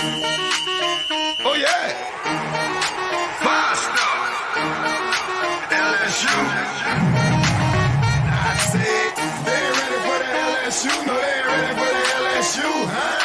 Oh, yeah. Five-star. LSU. I said, they ain't ready for the LSU. No, they ain't ready for the LSU, huh?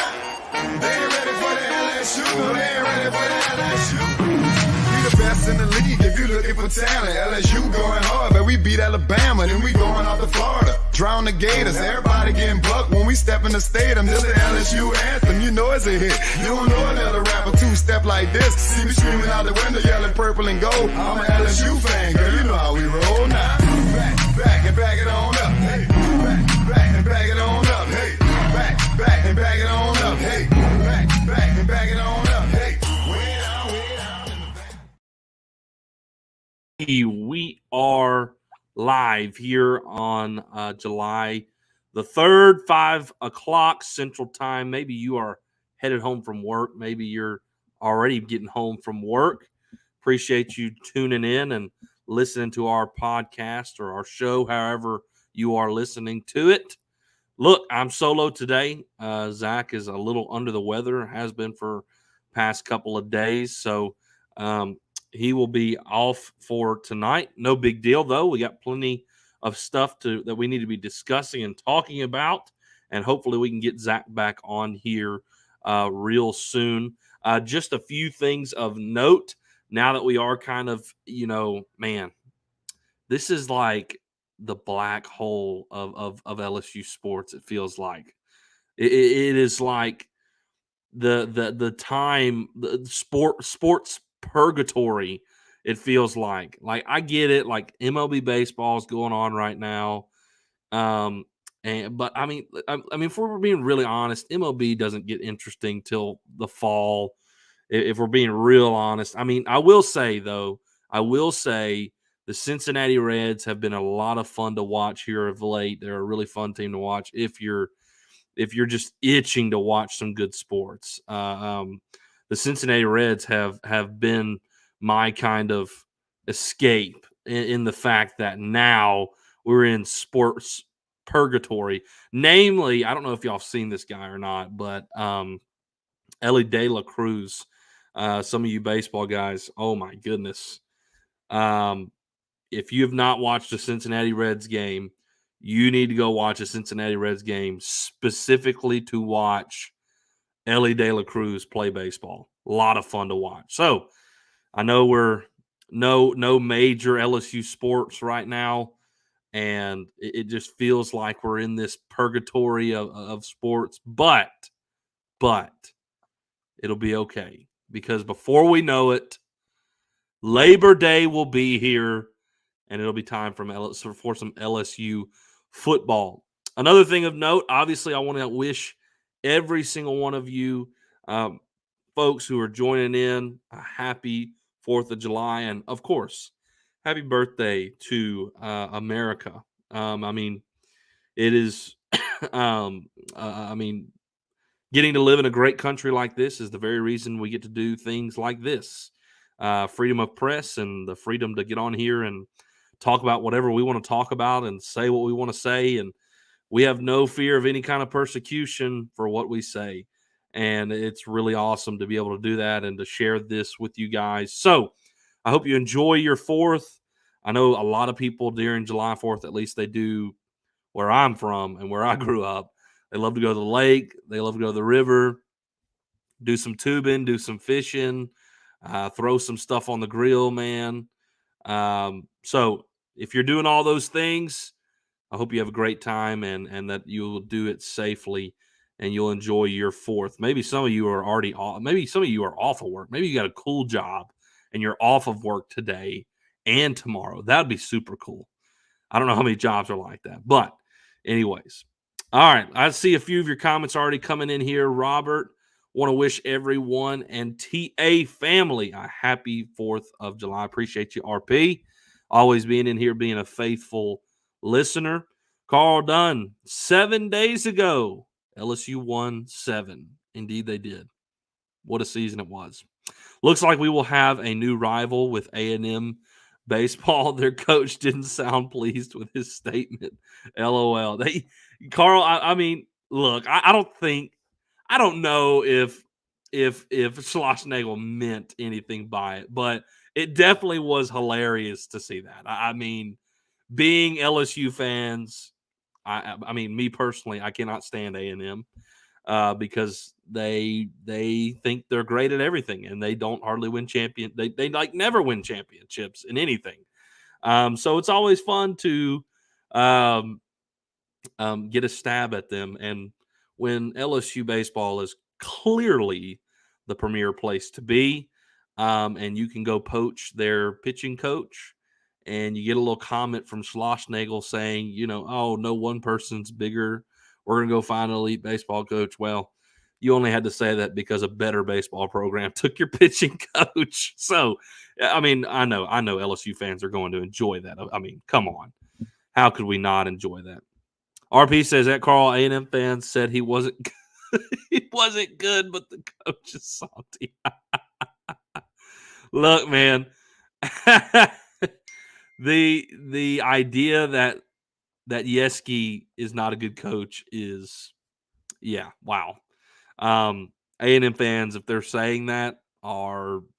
They ain't ready for the LSU. No, they ain't ready for the LSU. We the best in the league if you looking for talent. LSU going hard, but we beat Alabama, then we going off to Florida. Drown the Gators, everybody getting bucked when we step in the stadium. This is the LSU anthem, you know it's a hit. You don't know another rapper two-step like this. See me screaming out the window, yelling purple and gold. I'm an LSU fan, girl, you know how we roll now. Back and back it on up. Hey, back and back it on up. Hey, back and back it on up. Hey, back and back it on up. Hey, way down in the back. We are live here on July the 3rd, 5 o'clock Central Time. Maybe you are headed home from work. Maybe you're already getting home from work. Appreciate you tuning in and listening to our podcast or our show, however you are listening to it. Look, I'm solo today. Zach is a little under the weather, has been for past couple of days. So he will be off for tonight. No big deal, though. We got plenty of stuff that we need to be discussing and talking about. And hopefully we can get Zach back on here real soon. Just a few things of note. Now that we are kind of, man, this is like the black hole of LSU sports. It feels like it is like the time, the sports purgatory. It feels like I get it. Like MLB baseball is going on right now. But I mean, if we're being really honest, MLB doesn't get interesting till the fall. If we're being real honest, I mean, I will say the Cincinnati Reds have been a lot of fun to watch here of late. They're a really fun team to watch if you're just itching to watch some good sports. The Cincinnati Reds have been my kind of escape in the fact that now we're in sports purgatory. Namely, I don't know if y'all have seen this guy or not, but Ellie De La Cruz. Some of you baseball guys, oh my goodness. If you have not watched a Cincinnati Reds game, you need to go watch a Cincinnati Reds game specifically to watch Ellie De La Cruz play baseball. A lot of fun to watch. So I know we're no major LSU sports right now, and it just feels like we're in this purgatory of sports, but it'll be okay. Because before we know it, Labor Day will be here, and it'll be time for some LSU football. Another thing of note, obviously, I want to wish every single one of you folks who are joining in a happy 4th of July, and, of course, happy birthday to America. It is getting to live in a great country like this is the very reason we get to do things like this. Freedom of press and the freedom to get on here and talk about whatever we want to talk about and say what we want to say. And we have no fear of any kind of persecution for what we say. And it's really awesome to be able to do that and to share this with you guys. So I hope you enjoy your 4th. I know a lot of people during July 4th, at least they do where I'm from and where I grew up. They love to go to the lake. They love to go to the river, do some tubing, do some fishing, throw some stuff on the grill, man. So if you're doing all those things, I hope you have a great time and that you will do it safely and you'll enjoy your 4th. Maybe some of you are already off. Maybe some of you are off of work. Maybe you got a cool job and you're off of work today and tomorrow. That'd be super cool. I don't know how many jobs are like that, but anyways. All right. I see a few of your comments already coming in here. Robert, want to wish everyone and TA family a happy 4th of July. Appreciate you, RP. Always being in here, being a faithful listener. Carl Dunn, 7 days ago, LSU won 7. Indeed, they did. What a season it was. Looks like we will have a new rival with A&M baseball. Their coach didn't sound pleased with his statement. LOL. Carl, I mean, look, I don't know if if Schlossnagle meant anything by it, but it definitely was hilarious to see that. I mean, being LSU fans, I mean, me personally, I cannot stand A&M because they think they're great at everything, and they don't hardly win They like never win championships in anything. So it's always fun to um, get a stab at them. And when LSU baseball is clearly the premier place to be, and you can go poach their pitching coach, and you get a little comment from Schlossnagle saying, oh, no one person's bigger. We're going to go find an elite baseball coach. Well, you only had to say that because a better baseball program took your pitching coach. So, I mean, I know LSU fans are going to enjoy that. I mean, come on. How could we not enjoy that? RP says that Carl A&M fans said he wasn't he wasn't good, but the coach is salty. Look, man, the idea that Yeskie is not a good coach is, yeah, wow. A&M fans, if they're saying that,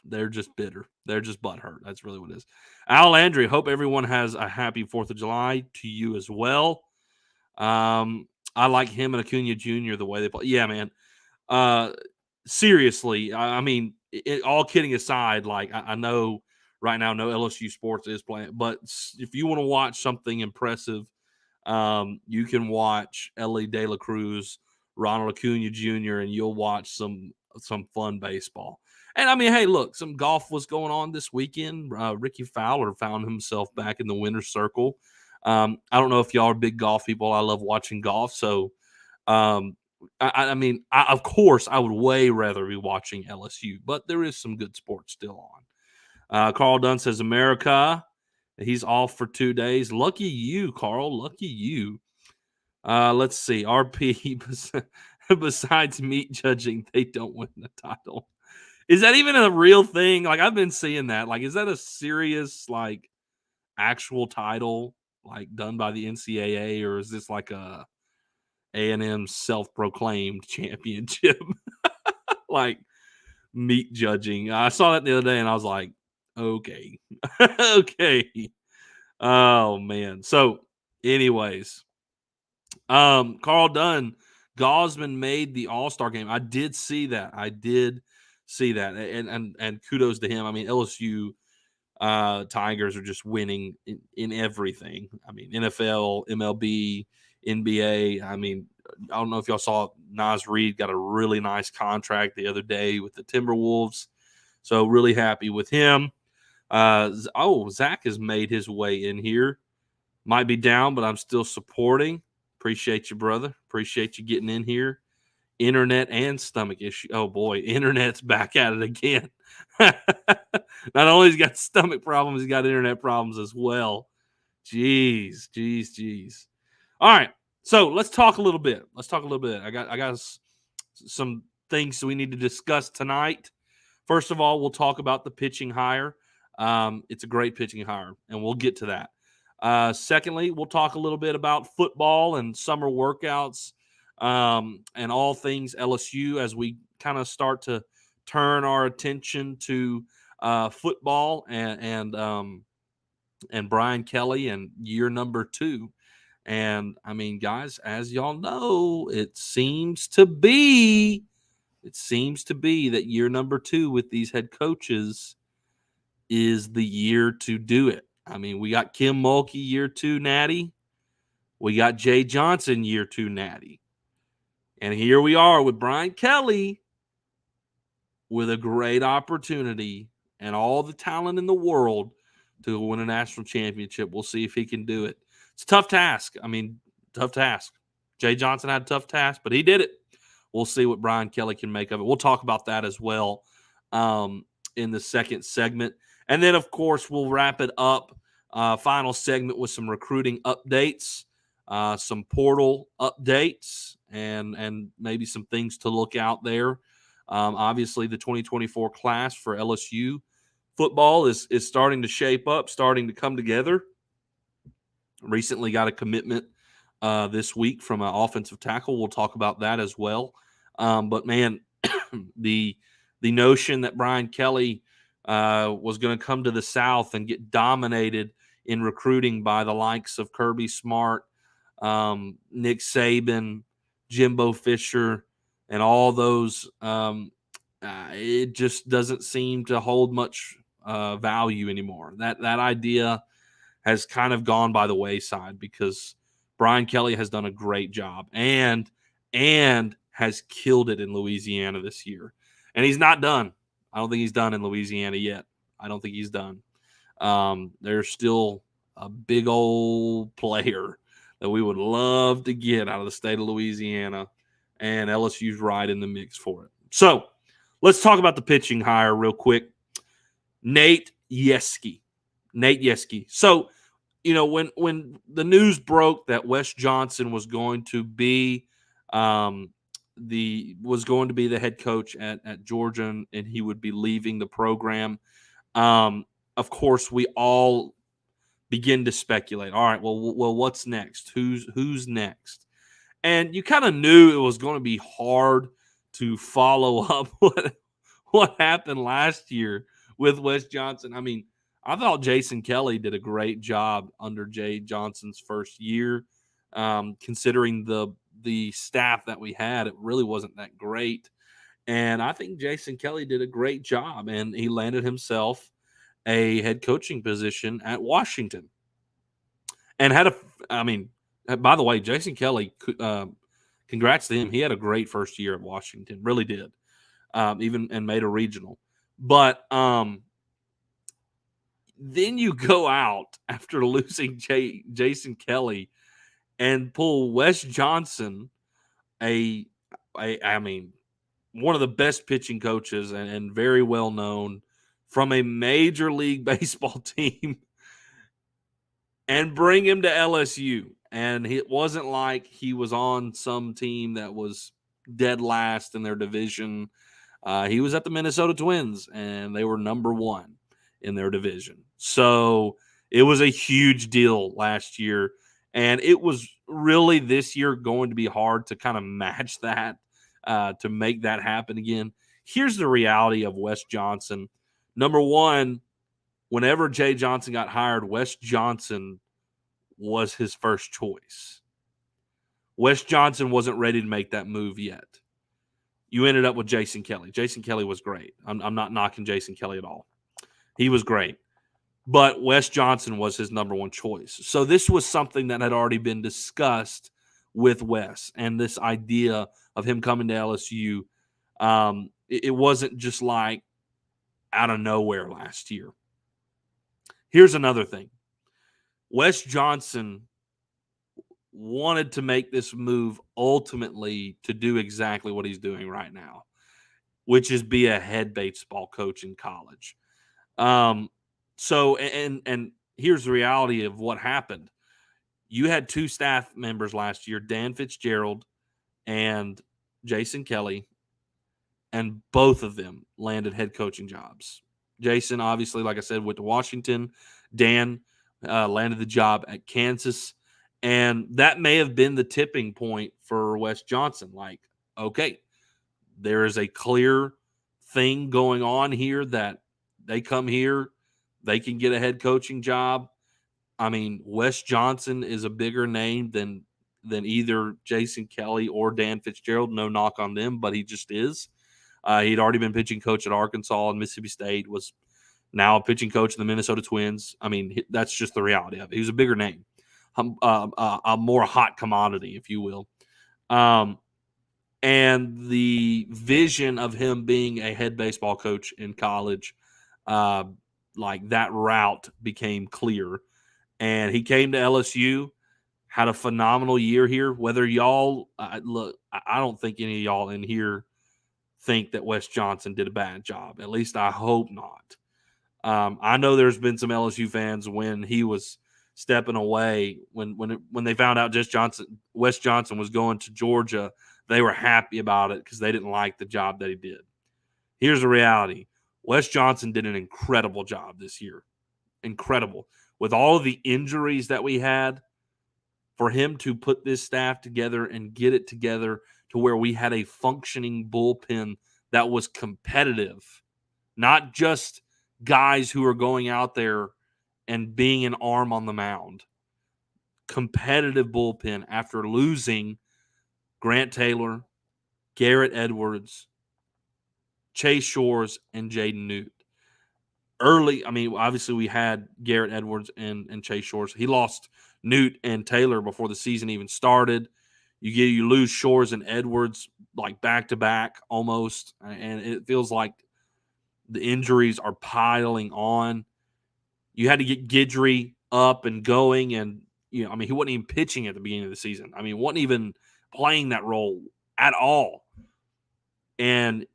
they're just bitter. They're just butthurt. That's really what it is. Al Landry, hope everyone has a happy 4th of July to you as well. I like him and Acuna Jr. the way they play. Yeah, man. Seriously, I mean, all kidding aside, like I know right now, no LSU Sports is playing, but if you want to watch something impressive, you can watch Ellie De La Cruz, Ronald Acuna Jr., and you'll watch some fun baseball. And I mean, hey, look, some golf was going on this weekend. Ricky Fowler found himself back in the winner's circle. I don't know if y'all are big golf people. I love watching golf. So, I mean, of course, I would way rather be watching LSU, but there is some good sports still on. Carl Dunn says, America, he's off for 2 days. Lucky you, Carl. Lucky you. Let's see. RP, besides meat judging, they don't win the title. Is that even a real thing? Like, I've been seeing that. Like, is that a serious, like, actual title, like, done by the NCAA, or is this like a A&M self-proclaimed championship? Like, meat judging. I saw that the other day, and I was like, okay. Okay. Oh, man. So, anyways, Carl Dunn, Gosman made the All-Star game. I did see that. And kudos to him. I mean, LSU Tigers are just winning in everything. I mean, NFL, MLB, NBA. I mean, I don't know if y'all saw Naz Reid got a really nice contract the other day with the Timberwolves. So really happy with him. Zach has made his way in here. Might be down, but I'm still supporting. Appreciate you, brother. Appreciate you getting in here. Internet and stomach issue. Oh boy, internet's back at it again. Not only he's got stomach problems, he's got internet problems as well. Jeez. All right, so let's talk a little bit. I got some things we need to discuss tonight. First of all, we'll talk about the pitching hire. It's a great pitching hire, and we'll get to that. Secondly, we'll talk a little bit about football and summer workouts, and all things LSU as we kind of start to turn our attention to football and Brian Kelly and year number 2. And I mean, guys, as y'all know, it seems to be that year number 2 with these head coaches is the year to do it. I mean, we got Kim Mulkey year 2 natty. We got Jay Johnson year 2 natty. And here we are with Brian Kelly with a great opportunity and all the talent in the world to win a national championship. We'll see if he can do it. It's a tough task. I mean, tough task. Jay Johnson had a tough task, but he did it. We'll see what Brian Kelly can make of it. We'll talk about that as well in the second segment. And then, of course, we'll wrap it up. Final segment with some recruiting updates, some portal updates, and maybe some things to look out there. Obviously, the 2024 class for LSU football is starting to shape up, starting to come together. Recently got a commitment this week from an offensive tackle. We'll talk about that as well. But, man, the notion that Brian Kelly was going to come to the South and get dominated in recruiting by the likes of Kirby Smart, Nick Saban, Jimbo Fisher, and all those, it just doesn't seem to hold much value anymore. That idea has kind of gone by the wayside because Brian Kelly has done a great job and has killed it in Louisiana this year. And he's not done. I don't think he's done in Louisiana yet. I don't think he's done. There's still a big old player that we would love to get out of the state of Louisiana, and LSU's right in the mix for it. So let's talk about the pitching hire real quick. Nate Yeskie. So, when the news broke that Wes Johnson was going to be the head coach at Georgia, and he would be leaving the program, of course, we all begin to speculate. All right, well, what's next? Who's next? And you kind of knew it was going to be hard to follow up what happened last year with Wes Johnson. I mean, I thought Jason Kelly did a great job under Jay Johnson's first year. Considering the staff that we had, it really wasn't that great. And I think Jason Kelly did a great job, and he landed himself a head coaching position at Washington. And by the way, Jason Kelly, congrats to him. He had a great first year at Washington, really did, and made a regional. But then you go out after losing Jason Kelly and pull Wes Johnson, one of the best pitching coaches and very well known from a Major League Baseball team, and bring him to LSU. And it wasn't like he was on some team that was dead last in their division. He was at the Minnesota Twins, and they were number one in their division. So it was a huge deal last year. And it was really this year going to be hard to kind of match that, to make that happen again. Here's the reality of Wes Johnson. Number one, whenever Jay Johnson got hired, Wes Johnson was his first choice. Wes Johnson wasn't ready to make that move yet. You ended up with Jason Kelly. Jason Kelly was great. I'm not knocking Jason Kelly at all. He was great. But Wes Johnson was his number one choice. So this was something that had already been discussed with Wes, and this idea of him coming to LSU, it wasn't just like out of nowhere last year. Here's another thing. Wes Johnson wanted to make this move ultimately to do exactly what he's doing right now, which is be a head baseball coach in college. So here's the reality of what happened. You had two staff members last year, Dan Fitzgerald and Jason Kelly, and both of them landed head coaching jobs. Jason, obviously, like I said, went to Washington. Dan landed the job at Kansas. And that may have been the tipping point for Wes Johnson. Like, okay, there is a clear thing going on here that they come here, they can get a head coaching job. I mean, Wes Johnson is a bigger name than either Jason Kelly or Dan Fitzgerald. No knock on them, but he just is. He'd already been pitching coach at Arkansas and Mississippi State, was now a pitching coach in the Minnesota Twins. I mean, that's just the reality of it. He was a bigger name, a more hot commodity, if you will. And the vision of him being a head baseball coach in college, like that route became clear. And he came to LSU, had a phenomenal year here. Whether y'all look, I don't think any of y'all in here think that Wes Johnson did a bad job. At least I hope not. I know there's been some LSU fans when he was stepping away, when they found out Wes Johnson was going to Georgia, they were happy about it because they didn't like the job that he did. Here's the reality. Wes Johnson did an incredible job this year. Incredible. With all of the injuries that we had, for him to put this staff together and get it together to where we had a functioning bullpen that was competitive, not just guys who are going out there and being an arm on the mound. Competitive bullpen after losing Grant Taylor, Garrett Edwards, Chase Shores, and Jaden Newt. Early, I mean, obviously we had Garrett Edwards and Chase Shores. He lost Newt and Taylor before the season even started. You lose Shores and Edwards like back to back almost, and it feels like the injuries are piling on. You had to get Guidry up and going, and I mean, he wasn't even pitching at the beginning of the season. I mean, wasn't even playing that role at all. And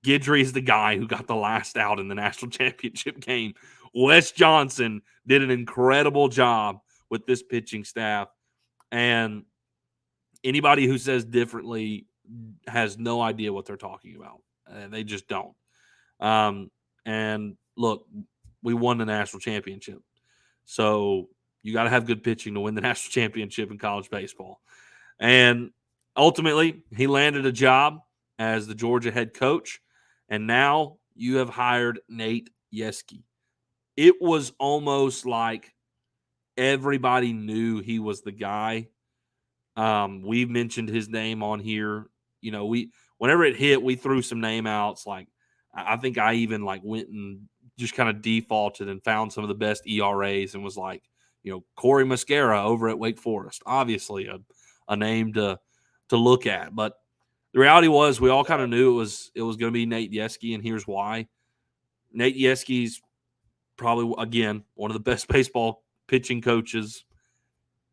Guidry is the guy who got the last out in the national championship game. Wes Johnson did an incredible job with this pitching staff, and anybody who says differently has no idea what they're talking about. They just don't. And look, we won the national championship. So you got to have good pitching to win the national championship in college baseball. And ultimately, he landed a job as the Georgia head coach. And now you have hired Nate Yeskie. It was almost like everybody knew he was the guy. We've mentioned his name on here. Whenever it hit, we threw some name outs. Like, I think I even like went and just kind of defaulted and found some of the best ERAs and was like, Corey Mascara over at Wake Forest, obviously a name to look at. But the reality was we all kind of knew it was going to be Nate Yeskie, and here's why. Nate Yeskie's probably, again, one of the best baseball pitching coaches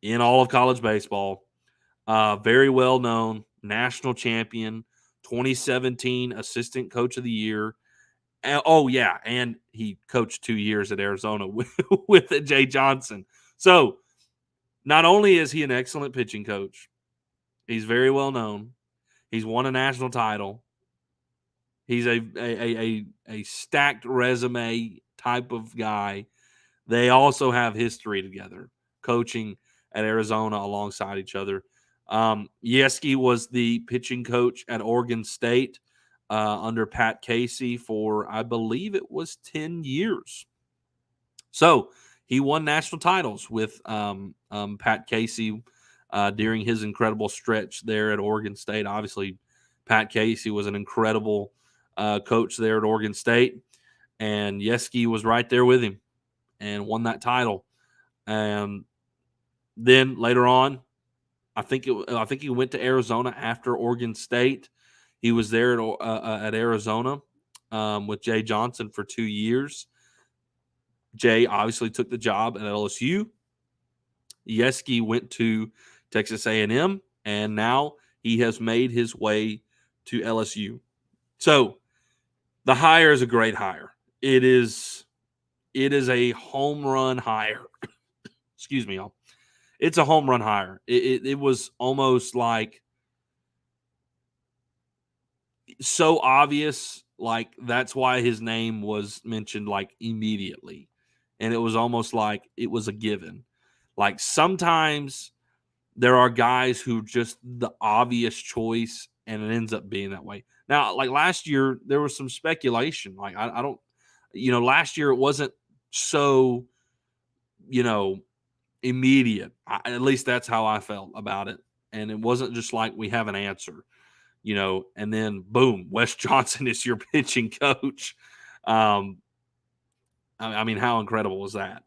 in all of college baseball. Very well known, national champion, 2017 assistant coach of the year. And he coached 2 years at Arizona with Jay Johnson. So not only is he an excellent pitching coach, he's very well known. He's won a national title. He's a stacked resume type of guy. They also have history together, coaching at Arizona alongside each other. Yeskie was the pitching coach at Oregon State under Pat Casey for, I believe it was 10 years. So he won national titles with Pat Casey during his incredible stretch there at Oregon State. Obviously, Pat Casey was an incredible coach there at Oregon State, and Yeskie was right there with him and won that title. And then later on, I think he went to Arizona after Oregon State. He was there at Arizona with Jay Johnson for 2 years. Jay obviously took the job at LSU. Yeskie went to Texas A&M, and now he has made his way to LSU. So the hire is a great hire. It is a home run hire. Excuse me, y'all. It's a home run hire. It was almost like so obvious, like that's why his name was mentioned like immediately. And it was almost like it was a given. Like sometimes there are guys who just the obvious choice and it ends up being that way. Now, like last year, there was some speculation. Like I don't, last year it wasn't so, immediate. At least that's how I felt about it. And it wasn't just like we have an answer, and then boom, Wes Johnson is your pitching coach. I mean, how incredible was that?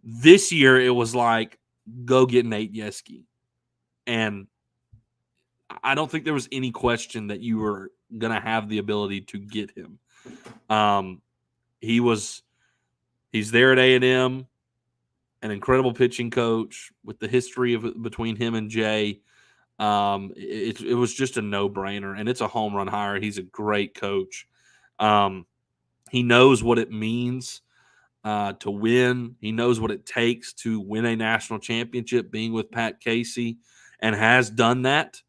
This year, it was like, go get Nate Yeskie. And I don't think there was any question that you were going to have the ability to get him. He's there at A&M, an incredible pitching coach with the history between him and Jay. It was just a no-brainer, and it's a home run hire. He's a great coach. He knows what it means to win. He knows what it takes to win a national championship, being with Pat Casey, and has done that.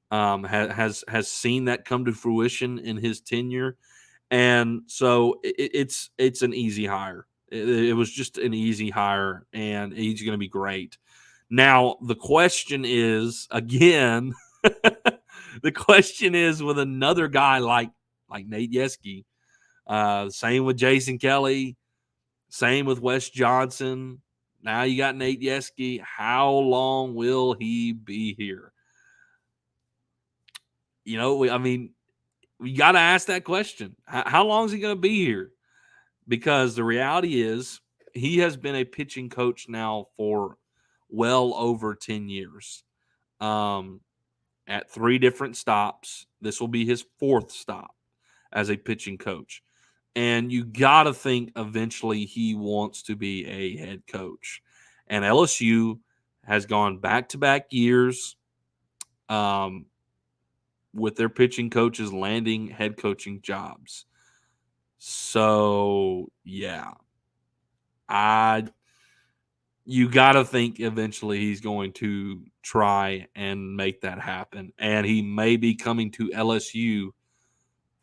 Has seen that come to fruition in his tenure, and so it's an easy hire. It was just an easy hire, and he's going to be great. Now the question is again, The question is with another guy like Nate Yeskie, same with Jason Kelly, same with Wes Johnson. Now you got Nate Yeskie. How long will he be here? You know, we got to ask that question. How long is he going to be here? Because the reality is he has been a pitching coach now for well over 10 years at 3 different stops. This will be his 4th stop as a pitching coach. And you got to think eventually he wants to be a head coach. And LSU has gone back-to-back years with their pitching coaches landing head coaching jobs. So, yeah. You got to think eventually he's going to try and make that happen. And he may be coming to LSU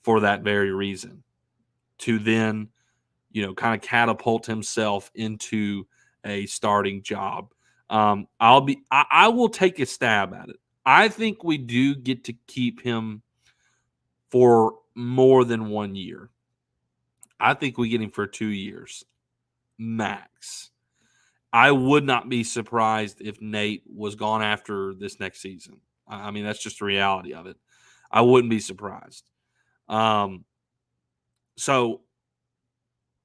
for that very reason, to then, kind of catapult himself into a starting job. I will take a stab at it. I think we do get to keep him for more than 1 year. I think we get him for 2 years max. I would not be surprised if Nate was gone after this next season. I mean, that's just the reality of it. I wouldn't be surprised. So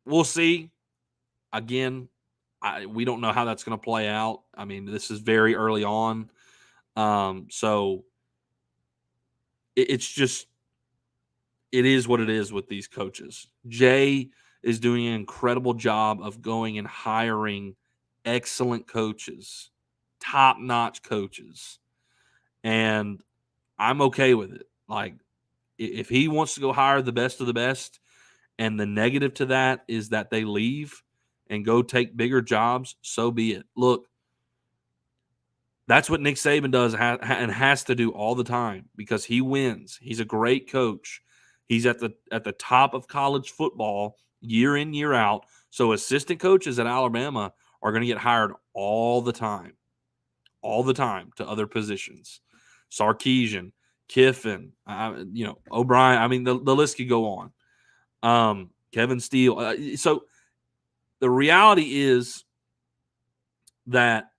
we'll see. Again, we don't know how that's going to play out. I mean, this is very early on. So it's just, it is what it is with these coaches. Jay is doing an incredible job of going and hiring excellent coaches, top-notch coaches. And I'm okay with it. Like, if he wants to go hire the best of the best, and the negative to that is that they leave and go take bigger jobs, so be it. Look, that's what Nick Saban does and has to do all the time because he wins. He's a great coach. He's at the top of college football year in, year out. So assistant coaches at Alabama are going to get hired all the time to other positions. Sarkisian, Kiffin, O'Brien. I mean, the list could go on. Kevin Steele. So the reality is that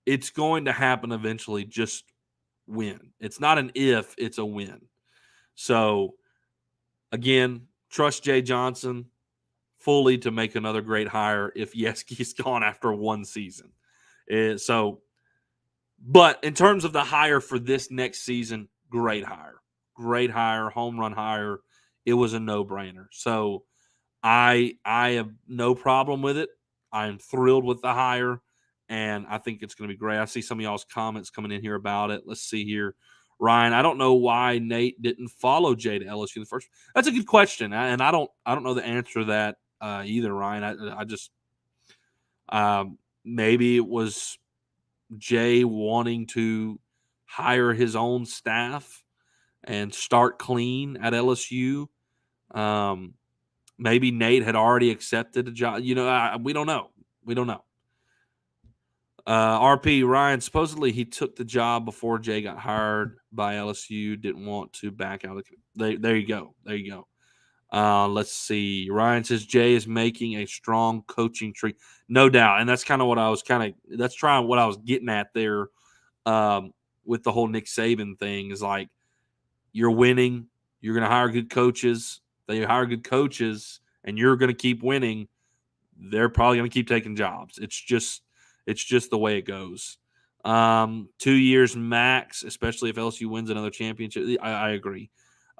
it's going to happen eventually. Just win. It's not an if, it's a win. So again, trust Jay Johnson fully to make another great hire if Yeskie's gone after 1 season. But in terms of the hire for this next season, great hire, home run hire. It was a no-brainer. So I have no problem with it. I'm thrilled with the hire, and I think it's going to be great. I see some of y'all's comments coming in here about it. Let's see here. Ryan, I don't know why Nate didn't follow Jay to LSU the first. That's a good question, and I don't know the answer to that either, Ryan. I just maybe it was Jay wanting to hire his own staff and start clean at LSU. Maybe Nate had already accepted a job. We don't know. RP Ryan, supposedly he took the job before Jay got hired by LSU. Didn't want to back out. There you go. Let's see. Ryan says Jay is making a strong coaching tree. No doubt. And that's kind of what I was what I was getting at there with the whole Nick Saban thing is like, you're winning. You're going to hire good coaches. They hire good coaches and you're going to keep winning. They're probably going to keep taking jobs. It's just the way it goes. 2 years max, especially if LSU wins another championship. I agree.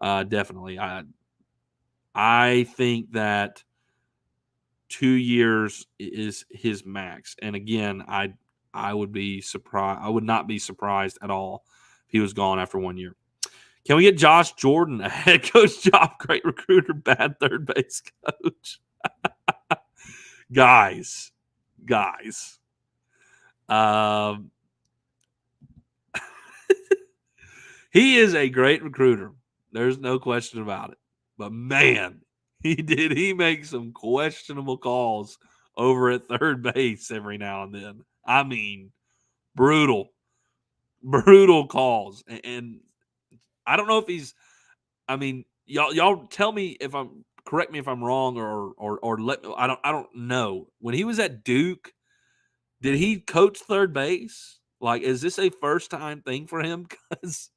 Definitely. I think that 2 years is his max. And again, I would be surprised. I would not be surprised at all if he was gone after 1 year. Can we get Josh Jordan a head coach job? Great recruiter, bad third base coach. Guys. He is a great recruiter. There's no question about it. But man, he makes some questionable calls over at third base every now and then. I mean, brutal. brutal calls. And I don't know if he's. I mean, y'all tell me if I'm correct me if I'm wrong or let I don't know. When he was at Duke, did he coach third base? Like, is this a first time thing for him? Because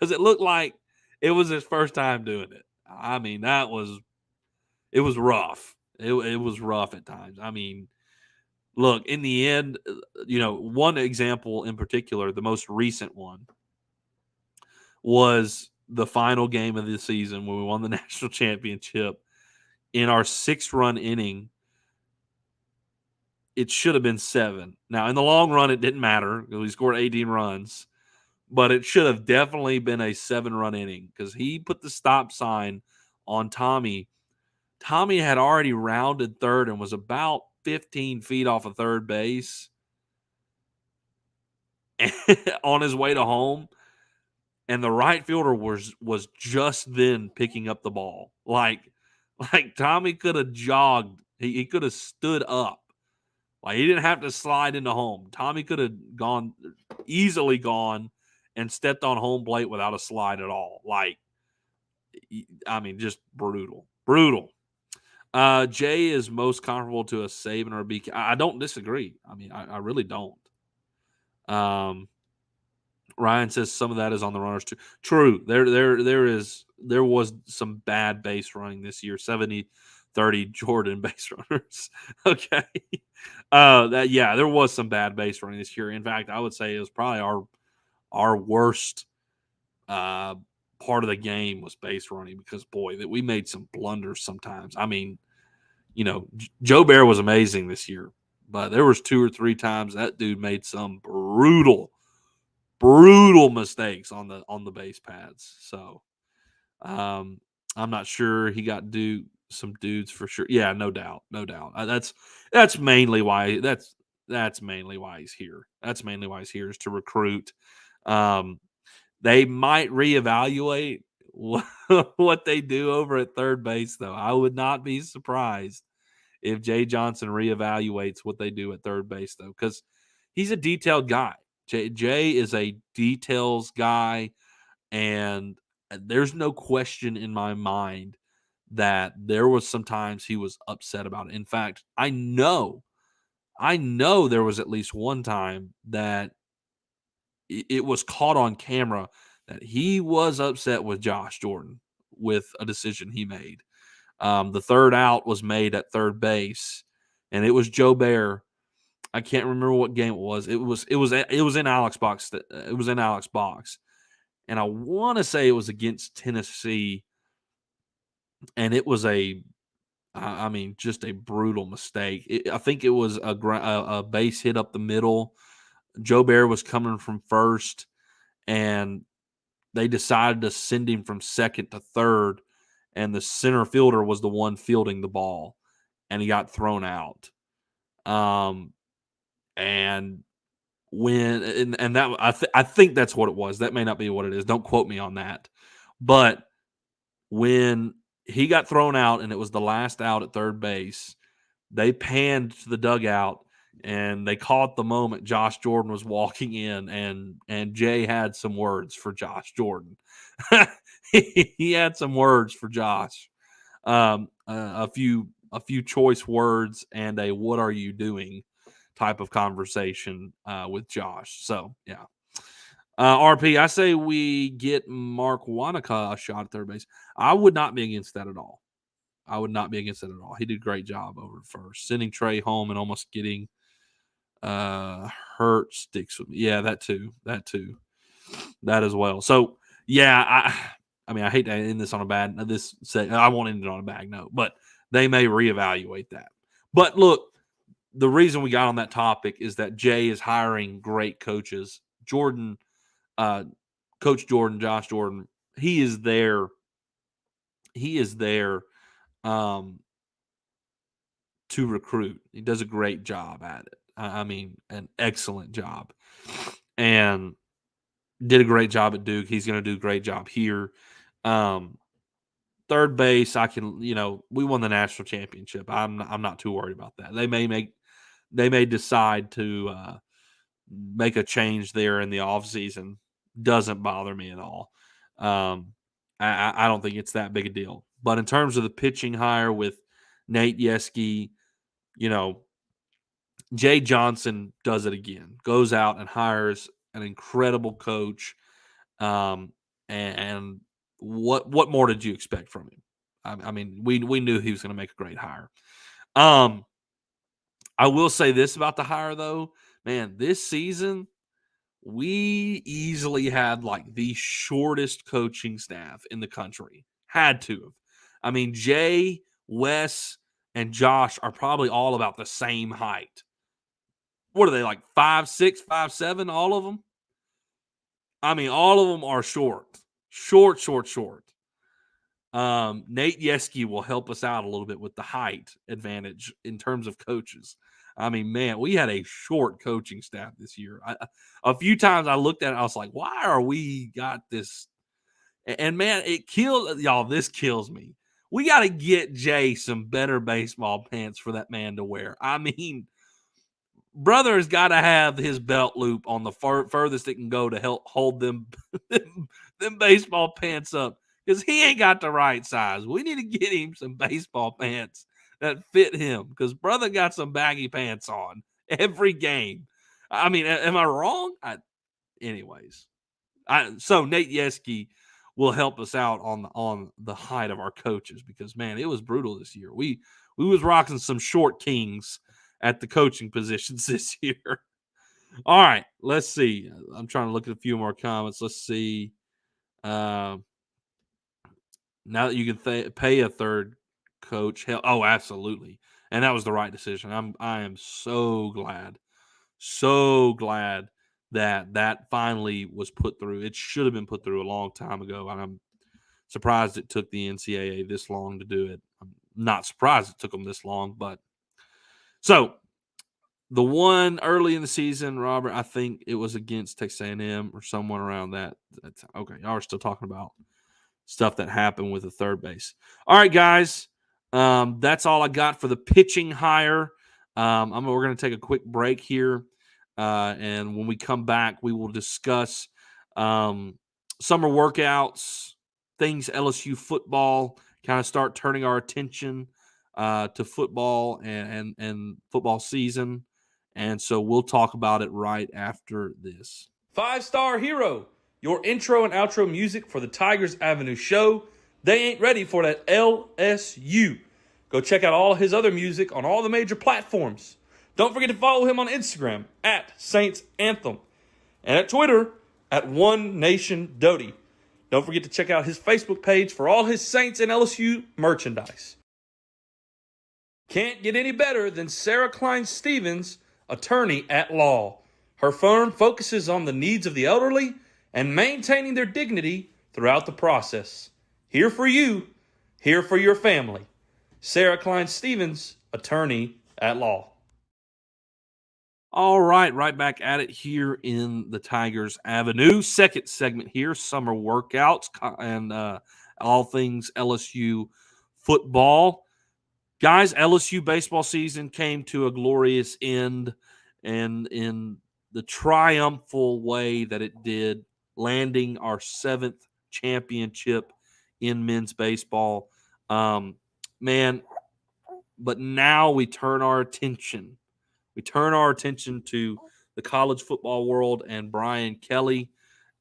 it looked like it was his first time doing it. I mean, it was rough. It was rough at times. I mean, look, in the end, one example in particular, the most recent one, was the final game of the season when we won the national championship. In our 6-run inning, it should have been 7. Now, in the long run, it didn't matter because we scored 18 runs, but it should have definitely been a 7-run inning because he put the stop sign on Tommy. Tommy had already rounded third and was about 15 feet off of third base on his way to home. And the right fielder was just then picking up the ball. Like Tommy could have jogged. He could have stood up. Like, he didn't have to slide into home. Tommy could have easily gone and stepped on home plate without a slide at all. Like, I mean, just brutal. Brutal. Jay is most comparable to a save or a BK. I don't disagree. I mean, I really don't. Ryan says some of that is on the runners too. True. There was some bad base running this year. 70-30 Jordan base runners. Okay. There was some bad base running this year. In fact, I would say it was probably our worst part of the game was base running because boy, that we made some blunders sometimes. I mean, Joe Bear was amazing this year, but there was 2 or 3 times that dude made some brutal mistakes on the base pads. So I'm not sure he got some dudes for sure. Yeah, no doubt. That's mainly why that's mainly why he's here. That's mainly why he's here, is to recruit. They might reevaluate what they do over at third base, though. I would not be surprised if Jay Johnson reevaluates what they do at third base, though, because he's a detailed guy. Jay is a details guy, and there's no question in my mind that there was sometimes he was upset about it. In fact, I know there was at least one time that it was caught on camera that he was upset with Josh Jordan with a decision he made. The third out was made at third base, and it was Joe Bear. I can't remember what game it was. It was in Alex box. It was in Alex box, and I want to say it was against Tennessee, and it was just a brutal mistake. I think it was a base hit up the middle. Joe Bear was coming from first, and they decided to send him from second to third, and the center fielder was the one fielding the ball, and he got thrown out. And I think that's what it was. That may not be what it is. Don't quote me on that. But when he got thrown out and it was the last out at third base, they panned to the dugout and they caught the moment Josh Jordan was walking in, and Jay had some words for Josh Jordan. He had some words for Josh. A few choice words and a "what are you doing" type of conversation with Josh. So yeah. RP, I say we get Mark Wanaka a shot at third base. I would not be against that at all. He did a great job over at first. Sending Trey home and almost getting hurt sticks with me. Yeah, that too. That as well. So yeah, I mean, I hate to end this on I won't end it on a bad note, but they may reevaluate that. But look, the reason we got on that topic is that Jay is hiring great coaches. Coach Jordan, Josh Jordan, he is there. To recruit. He does a great job at it. I mean, an excellent job. And did a great job at Duke. He's going to do a great job here. Third base, we won the national championship. I'm not too worried about that. They may decide to make a change there in the offseason. Doesn't bother me at all. I don't think it's that big a deal. But in terms of the pitching hire with Nate Yeskie, Jay Johnson does it again. Goes out and hires an incredible coach. And what more did you expect from him? I mean, we knew he was going to make a great hire. I will say this about the hire, though. Man, this season, we easily had like the shortest coaching staff in the country. Had to have. I mean, Jay, Wes, and Josh are probably all about the same height. What are they, like 5'6", 5'7", all of them? I mean, all of them are short. Short. Nate Yeskie will help us out a little bit with the height advantage in terms of coaches. I mean, man, we had a short coaching staff this year. A few times I looked at it, I was like, why are we got this? And man, it kills y'all. This kills me. We got to get Jay some better baseball pants for that man to wear. I mean, brother has got to have his belt loop on the furthest it can go to help hold them baseball pants up, because he ain't got the right size. We need to get him some baseball pants that fit him, because brother got some baggy pants on every game. I mean, am I wrong? So Nate Yeskie will help us out on the height of our coaches, because man, it was brutal this year. We was rocking some short kings at the coaching positions this year. All right, let's see. I'm trying to look at a few more comments. Let's see. Now that you can pay a third coach, oh, absolutely, and that was the right decision. I am so glad that finally was put through. It should have been put through a long time ago, and I'm surprised it took the NCAA this long to do it. I'm not surprised it took them this long, but so the one early in the season, Robert, I think it was against Texas A&M or someone around that. Okay, y'all are still talking about stuff that happened with the third base. All right, guys, that's all I got for the pitching hire. We're going to take a quick break here, and when we come back, we will discuss summer workouts, things LSU football, kind of start turning our attention to football and football season. And so we'll talk about it right after this. 5-Star Hero, your intro and outro music for the Tigers Avenue show. They ain't ready for that LSU. Go check out all his other music on all the major platforms. Don't forget to follow him on Instagram at Saints Anthem and at Twitter at One Nation Doty. Don't forget to check out his Facebook page for all his Saints and LSU merchandise. Can't get any better than Sarah Klein Stevens, attorney at law. Her firm focuses on the needs of the elderly and maintaining their dignity throughout the process. Here for you, here for your family. Sarah Klein Stevens, attorney at law. All right, right back at it here in the Tigers Avenue. Second segment here, summer workouts and all things LSU football. Guys, LSU baseball season came to a glorious end, and in the triumphal way that it did, landing our 7th championship in men's baseball. Man, but now we turn our attention to the college football world and Brian Kelly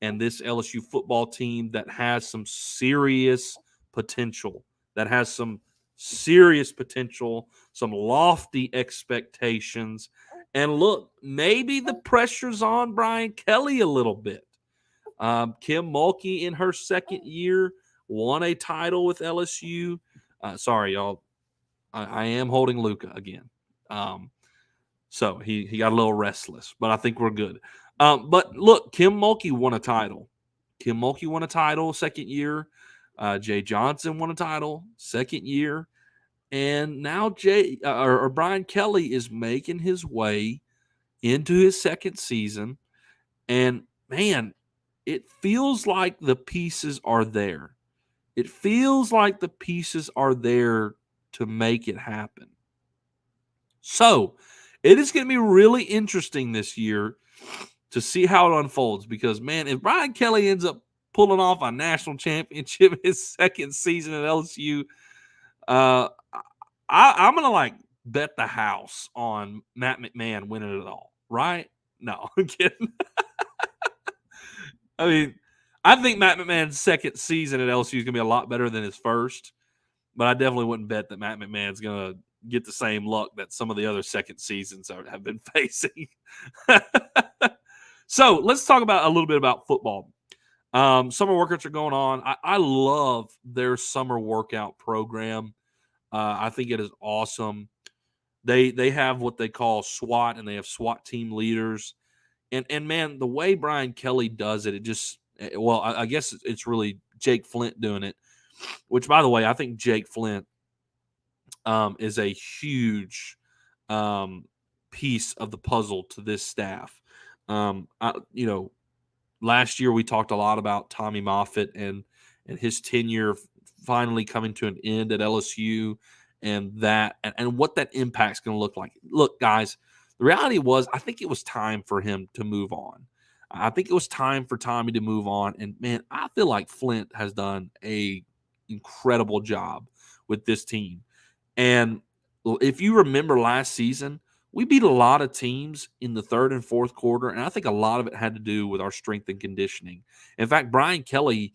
and this LSU football team that has some serious potential, some lofty expectations. And look, maybe the pressure's on Brian Kelly a little bit. Kim Mulkey in her second year won a title with LSU. Sorry, y'all. I am holding Luca again. So he got a little restless, but I think we're good. But look, Kim Mulkey won a title. Second year. Jay Johnson won a title second year. And now Brian Kelly is making his way into his second season. And man, it feels like the pieces are there. To make it happen. So it is going to be really interesting this year to see how it unfolds. Because, man, if Brian Kelly ends up pulling off a national championship his second season at LSU, I'm going to, like, bet the house on Matt McMahon winning it all, right? No, I'm kidding. I mean, I think Matt McMahon's second season at LSU is going to be a lot better than his first, but I definitely wouldn't bet that Matt McMahon's going to get the same luck that some of the other second seasons have been facing. So let's talk about a little bit about football. Summer workouts are going on. I love their summer workout program. I think it is awesome. They have what they call SWAT, and they have SWAT team leaders. And man, the way Brian Kelly does it, I guess it's really Jake Flint doing it. Which, by the way, I think Jake Flint is a huge piece of the puzzle to this staff. Last year we talked a lot about Tommy Moffitt and his tenure finally coming to an end at LSU, and what that impact's going to look like. Look, guys, the reality was I think it was time for him to move on. I think it was time for Tommy to move on, and man, I feel like Flint has done a incredible job with this team. And if you remember last season, we beat a lot of teams in the third and fourth quarter, and I think a lot of it had to do with our strength and conditioning. In fact, Brian Kelly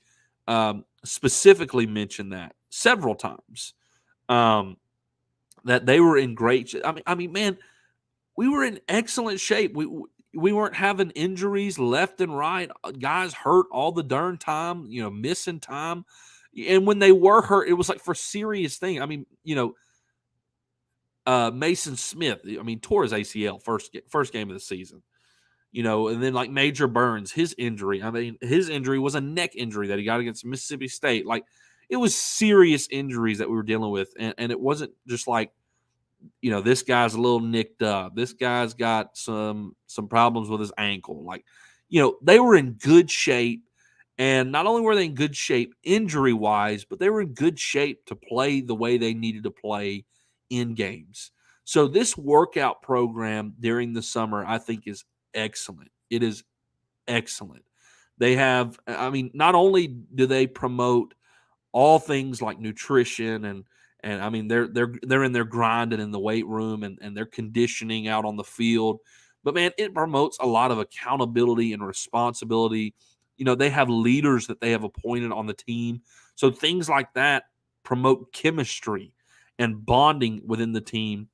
specifically mentioned that several times, that they were in great shape. I mean, man, we were in excellent shape. We weren't having injuries left and right. Guys hurt all the darn time, missing time. And when they were hurt, it was like for serious thing. I mean, Mason Smith, tore his ACL first game of the season, and then like Major Burns, his injury. His injury was a neck injury that he got against Mississippi State. Like, it was serious injuries that we were dealing with. And it wasn't just like, this guy's a little nicked up. This guy's got some problems with his ankle. Like, they were in good shape. And not only were they in good shape injury-wise, but they were in good shape to play the way they needed to play in games. So this workout program during the summer, I think, is excellent. It is excellent. They have, not only do they promote all things like nutrition and they're in there grinding in the weight room and they're conditioning out on the field, but man, it promotes a lot of accountability and responsibility. They have leaders that they have appointed on the team. So things like that promote chemistry and bonding within the team.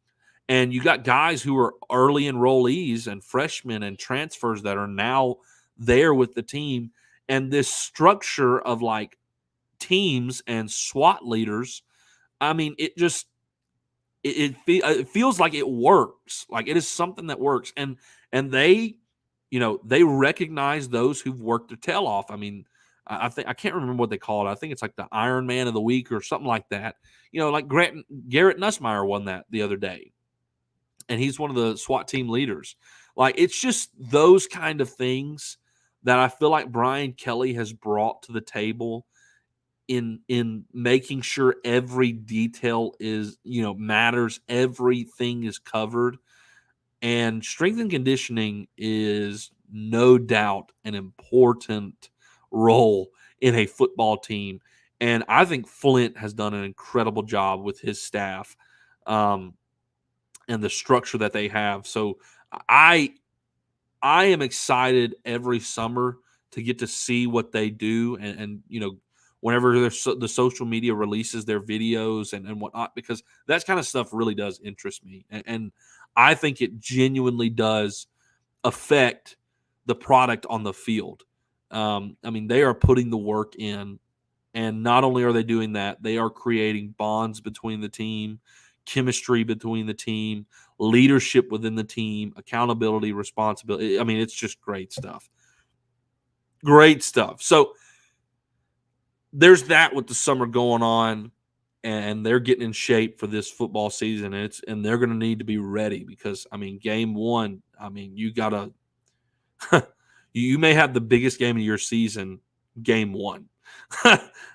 And you got guys who are early enrollees and freshmen and transfers that are now there with the team. And this structure of like teams and SWAT leaders, it feels like it works. Like, it is something that works. And they recognize those who've worked their tail off. I can't remember what they call it. I think it's like the Iron Man of the Week or something like that. Like Garrett Nussmeier won that the other day, and he's one of the SWAT team leaders. Like, it's just those kind of things that I feel like Brian Kelly has brought to the table in making sure every detail is, matters. Everything is covered. And strength and conditioning is no doubt an important role in a football team. And I think Flint has done an incredible job with his staff and the structure that they have. So I am excited every summer to get to see what they do. And whenever the social media releases their videos and whatnot, because that kind of stuff really does interest me. And I think it genuinely does affect the product on the field. They are putting the work in, and not only are they doing that, they are creating bonds between the team, chemistry between the team, leadership within the team, accountability, responsibility. It's just great stuff. Great stuff. So there's that with the summer going on, and they're getting in shape for this football season. And they're going to need to be ready because, game one, you got to you may have the biggest game of your season, game one.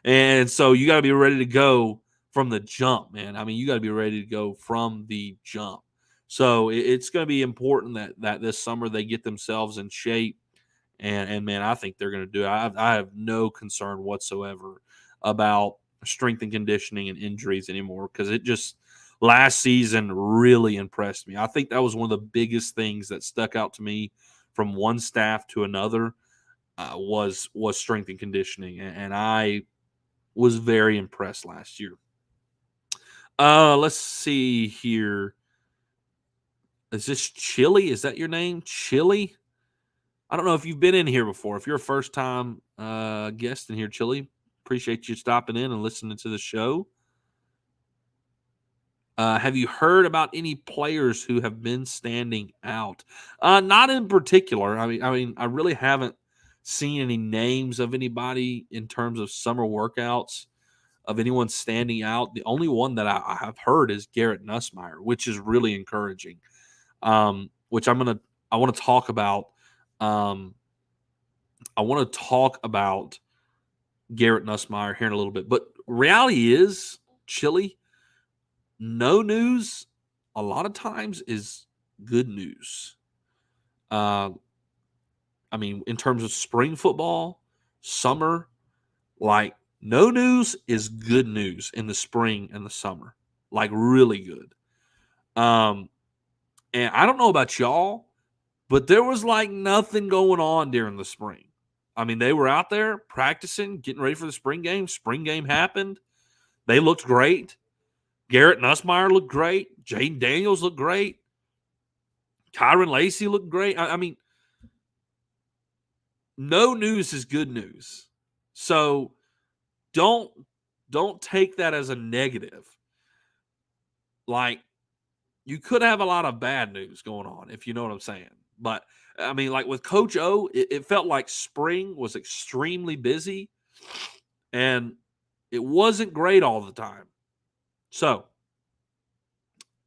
And so you got to be ready to go from the jump, man. You got to be ready to go from the jump. So it's going to be important that this summer they get themselves in shape. And man, I think they're going to do it. I have no concern whatsoever about strength and conditioning and injuries anymore, because it just last season really impressed me. I think that was one of the biggest things that stuck out to me from one staff to another, was strength and conditioning, and I was very impressed last year. Let's see here. Is this Chili? Is that your name, Chili? I don't know if you've been in here before. If you're a first time guest in here, Chili, appreciate you stopping in and listening to the show. Have you heard about any players who have been standing out? Not in particular. I mean, I really haven't seen any names of anybody in terms of summer workouts of anyone standing out. The only one that I have heard is Garrett Nussmeier, which is really encouraging. Which I want to talk about. I want to talk about Garrett Nussmeier here in a little bit. But reality is, Chili, no news a lot of times is good news. I mean, in terms of spring football, summer, like no news is good news in the spring and the summer, like really good. And I don't know about y'all, but there was like nothing going on during the spring. I mean, they were out there practicing, getting ready for the spring game. Spring game happened. They looked great. Garrett Nussmeier looked great. Jaden Daniels looked great. Kyron Lacey looked great. I mean, no news is good news. So don't take that as a negative. Like, you could have a lot of bad news going on, if you know what I'm saying. But I mean, like with Coach O, it felt like spring was extremely busy and it wasn't great all the time. So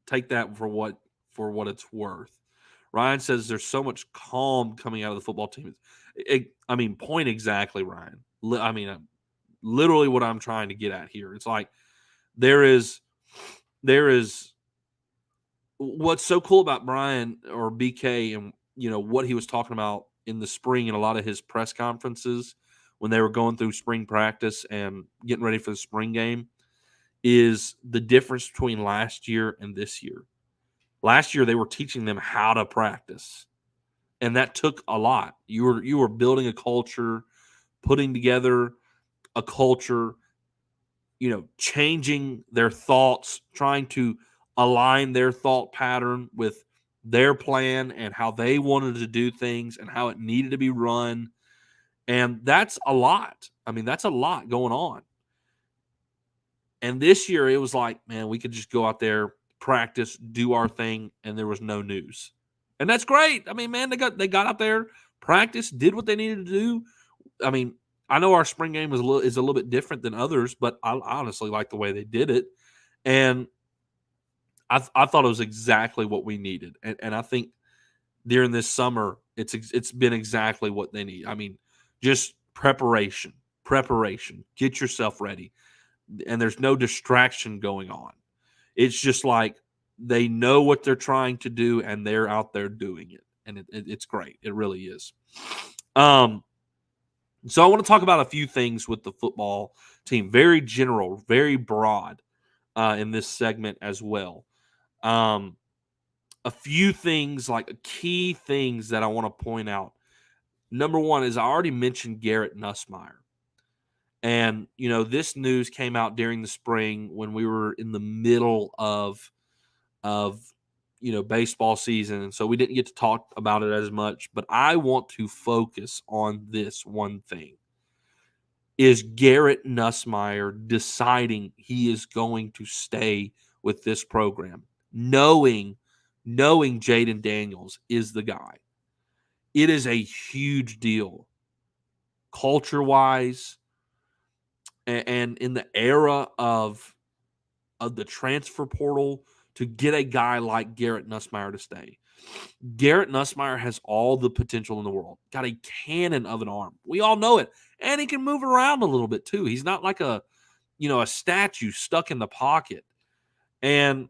take that for what it's worth. Ryan says there's so much calm coming out of the football team. I mean, point exactly, Ryan. I mean, literally what I'm trying to get at here. It's like there is what's so cool about Brian or BK and what he was talking about in the spring and a lot of his press conferences when they were going through spring practice and getting ready for the spring game is the difference between last year and this year. Last year they were teaching them how to practice, and that took a lot. You were building a culture, putting together a culture, changing their thoughts, trying to align their thought pattern with their plan and how they wanted to do things and how it needed to be run. And that's a lot. I mean, that's a lot going on. And this year it was like, man, we could just go out there, practice, do our thing, and there was no news. And that's great. I mean, man, they got out there, practiced, did what they needed to do. I mean, I know our spring game is a little bit different than others, but I honestly like the way they did it. And I thought it was exactly what we needed. And I think during this summer, it's been exactly what they need. I mean, just preparation, get yourself ready. And there's no distraction going on. It's just like they know what they're trying to do and they're out there doing it. And it's great. It really is. So I want to talk about a few things with the football team. Very general, very broad in this segment as well. A few things, like key things that I want to point out. Number one is I already mentioned Garrett Nussmeier. And, this news came out during the spring when we were in the middle of baseball season. And so we didn't get to talk about it as much. But I want to focus on this one thing. Is Garrett Nussmeier deciding he is going to stay with this program, knowing Jaden Daniels is the guy? It is a huge deal, culture-wise, and in the era of the transfer portal, to get a guy like Garrett Nussmeier to stay. Garrett Nussmeier has all the potential in the world. Got a cannon of an arm. We all know it. And he can move around a little bit too. He's not like a statue stuck in the pocket. And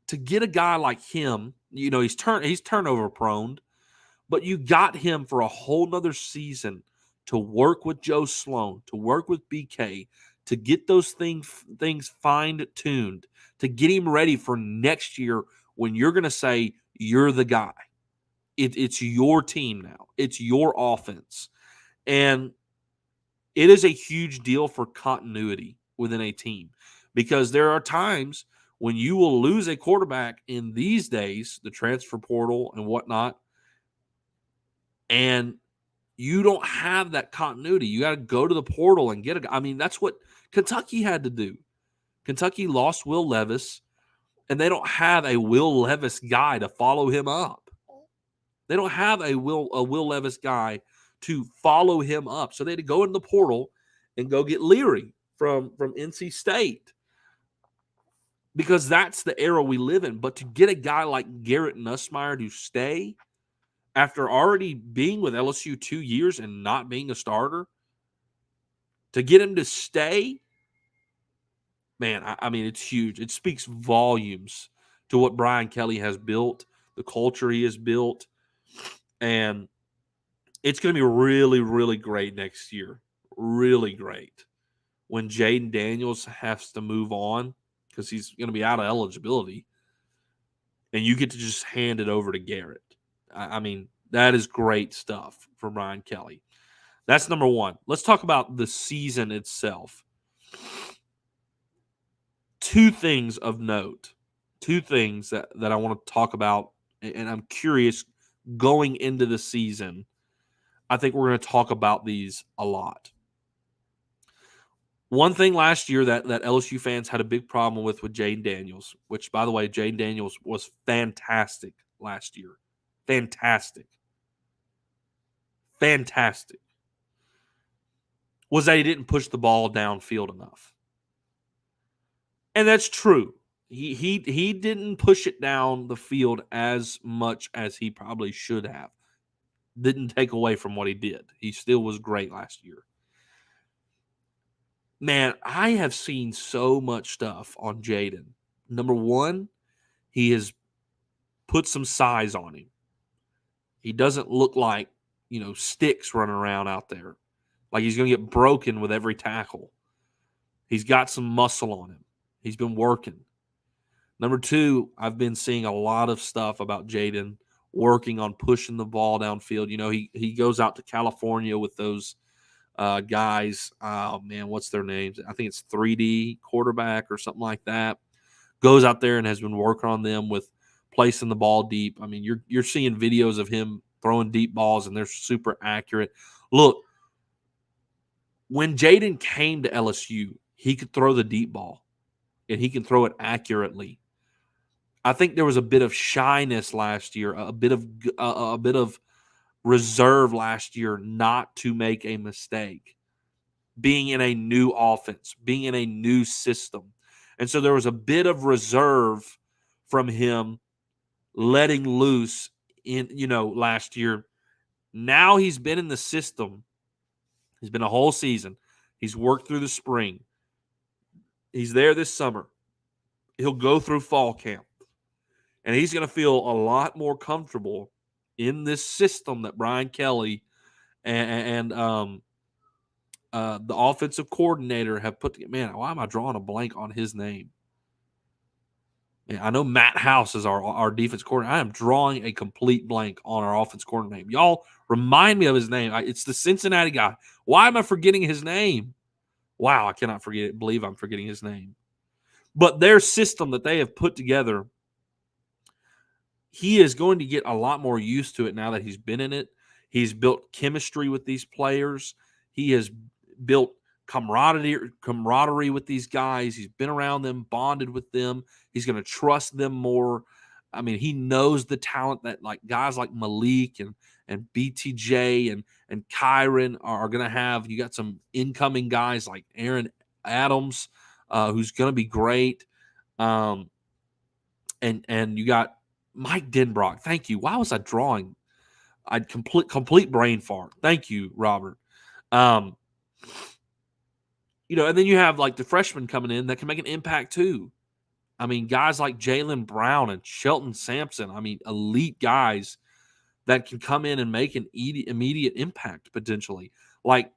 to get a guy like him, he's turnover prone, but you got him for a whole nother season to work with Joe Sloan, to work with BK, to get those things fine-tuned, to get him ready for next year when you're going to say you're the guy. It's your team now. It's your offense. And it is a huge deal for continuity within a team, because there are times when you will lose a quarterback in these days, the transfer portal and whatnot, and you don't have that continuity. You got to go to the portal and get a guy. I mean, that's what Kentucky had to do. Kentucky lost Will Levis, and they don't have a Will Levis guy to follow him up. They don't have a Will Levis guy to follow him up. So they had to go in the portal and go get Leary from NC State, because that's the era we live in. But to get a guy like Garrett Nussmeier to stay after already being with LSU 2 years and not being a starter, to get him to stay, man, I mean, it's huge. It speaks volumes to what Brian Kelly has built, the culture he has built, and it's going to be really, really great next year. Really great when Jaden Daniels has to move on because he's going to be out of eligibility, and you get to just hand it over to Garrett. I mean, that is great stuff for Brian Kelly. That's number one. Let's talk about the season itself. Two things of note. Two things that I want to talk about, and I'm curious going into the season. I think we're going to talk about these a lot. One thing last year that LSU fans had a big problem with Jaden Daniels, which, by the way, Jaden Daniels was fantastic last year. Fantastic, was that he didn't push the ball downfield enough. And that's true. He didn't push it down the field as much as he probably should have. Didn't take away from what he did. He still was great last year. Man, I have seen so much stuff on Jaden. Number one, he has put some size on him. He doesn't look like, sticks running around out there. Like he's going to get broken with every tackle. He's got some muscle on him. He's been working. Number two, I've been seeing a lot of stuff about Jaden working on pushing the ball downfield. He goes out to California with those guys. Oh, man, what's their names? I think it's 3D quarterback or something like that. Goes out there and has been working on them with placing the ball deep. I mean, you're seeing videos of him throwing deep balls, and they're super accurate. Look, when Jaden came to LSU, he could throw the deep ball, and he can throw it accurately. I think there was a bit of shyness last year, a bit of reserve last year not to make a mistake, being in a new offense, being in a new system. And so there was a bit of reserve from him letting loose in, last year. Now he's been in the system. He's been a whole season. He's worked through the spring. He's there this summer. He'll go through fall camp. And he's going to feel a lot more comfortable in this system that Brian Kelly and the offensive coordinator have put together. Man, why am I drawing a blank on his name? Man, I know Matt House is our defense coordinator. I am drawing a complete blank on our offense coordinator name. Y'all remind me of his name. It's the Cincinnati guy. Why am I forgetting his name? Wow, I cannot believe I'm forgetting his name. But their system that they have put together, he is going to get a lot more used to it now that he's been in it. He's built chemistry with these players. He has built camaraderie with these guys. He's been around them, bonded with them. He's going to trust them more. I mean, he knows the talent that like guys like Malik and BTJ and Kyron are going to have. You got some incoming guys like Aaron Adams, who's going to be great. And you got Mike Denbrock. Thank you. Why was I drawing? I'd complete brain fart. Thank you, Robert. And then you have like the freshmen coming in that can make an impact too. I mean, guys like Jaylen Brown and Shelton Sampson, I mean, elite guys that can come in and make an immediate impact potentially. Like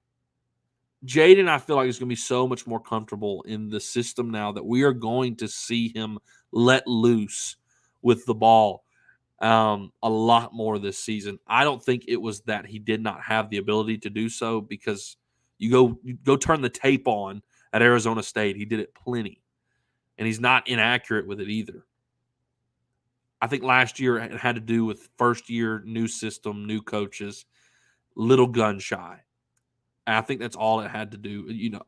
Jaden, I feel like is going to be so much more comfortable in the system now that we are going to see him let loose with the ball a lot more this season. I don't think it was that he did not have the ability to do so, because you go turn the tape on at Arizona State. He did it plenty, and he's not inaccurate with it either. I think last year it had to do with first year, new system, new coaches, little gun shy. And I think that's all it had to do.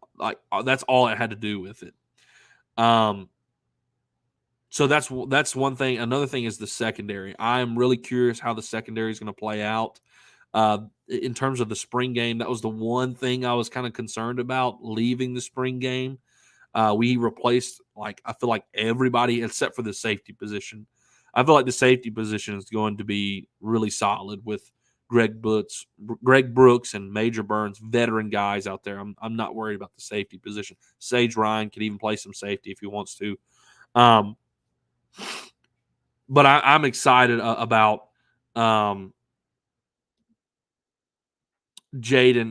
That's all it had to do with it. So that's one thing. Another thing is the secondary. I am really curious how the secondary is going to play out. In terms of the spring game, that was the one thing I was kind of concerned about leaving the spring game. We replaced, I feel like everybody except for the safety position. I feel like the safety position is going to be really solid with Greg Brooks and Major Burns, veteran guys out there. I'm not worried about the safety position. Sage Ryan can even play some safety if he wants to. But I'm excited about Jaden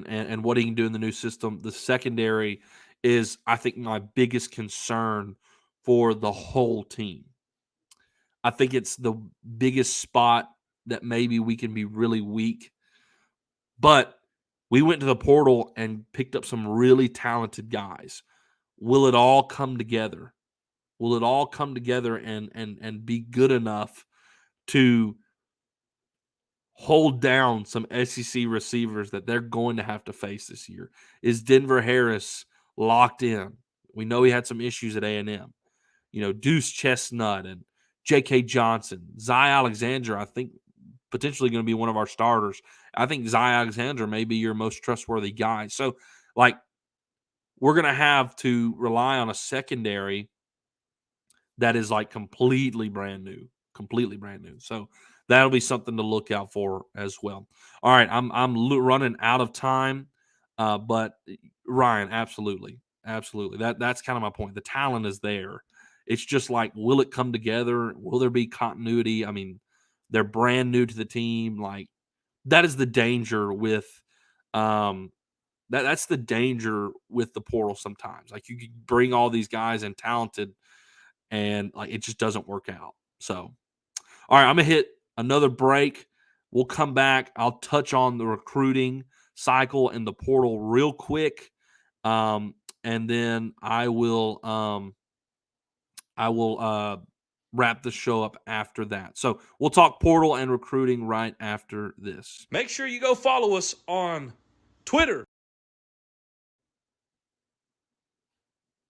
and what he can do in the new system. The secondary is, I think, my biggest concern for the whole team. I think it's the biggest spot that maybe we can be really weak. But we went to the portal and picked up some really talented guys. Will it all come together? Will it all come together and be good enough to hold down some SEC receivers that they're going to have to face this year? Is Denver Harris locked in? We know he had some issues at A&M. Deuce Chestnut and J.K. Johnson. Zy Alexander, I think, potentially going to be one of our starters. I think Zy Alexander may be your most trustworthy guy. So, we're going to have to rely on a secondary that is completely brand new. So that'll be something to look out for as well. All right, I'm running out of time, but Ryan, absolutely. That's kind of my point. The talent is there. It's just will it come together? Will there be continuity? I mean, they're brand new to the team. That is the danger with that's the danger with the portal sometimes. You can bring all these guys and talented, and it just doesn't work out. So, all right, I'm gonna hit another break. We'll come back. I'll touch on the recruiting cycle and the portal real quick, and then I will wrap the show up after that. So we'll talk portal and recruiting right after this. Make sure you go follow us on Twitter.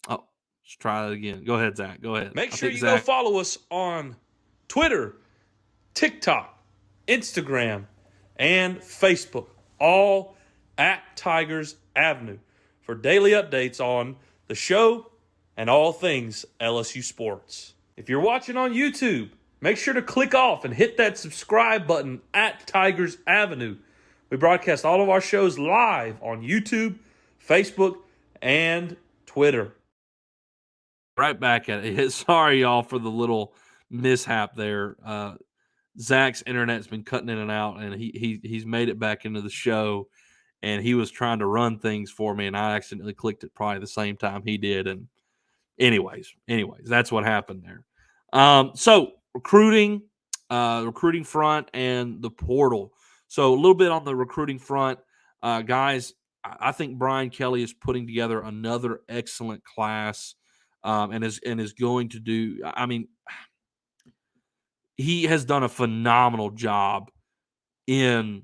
Oh, let's try that again. Go ahead, Zach. Go ahead. Make sure you go follow us on Twitter, TikTok, Instagram, and Facebook, all at Tigers Avenue, for daily updates on the show and all things LSU Sports. If you're watching on YouTube, make sure to click off and hit that subscribe button at Tigers Avenue. We broadcast all of our shows live on YouTube, Facebook, and Twitter. Right back at it. Sorry, y'all, for the little mishap there. Zach's internet's been cutting in and out, and he's made it back into the show, and he was trying to run things for me, and I accidentally clicked it probably the same time he did. And anyways, that's what happened there. So recruiting front and the portal. So a little bit on the recruiting front, guys. I think Brian Kelly is putting together another excellent class, and is going to do. I mean, he has done a phenomenal job in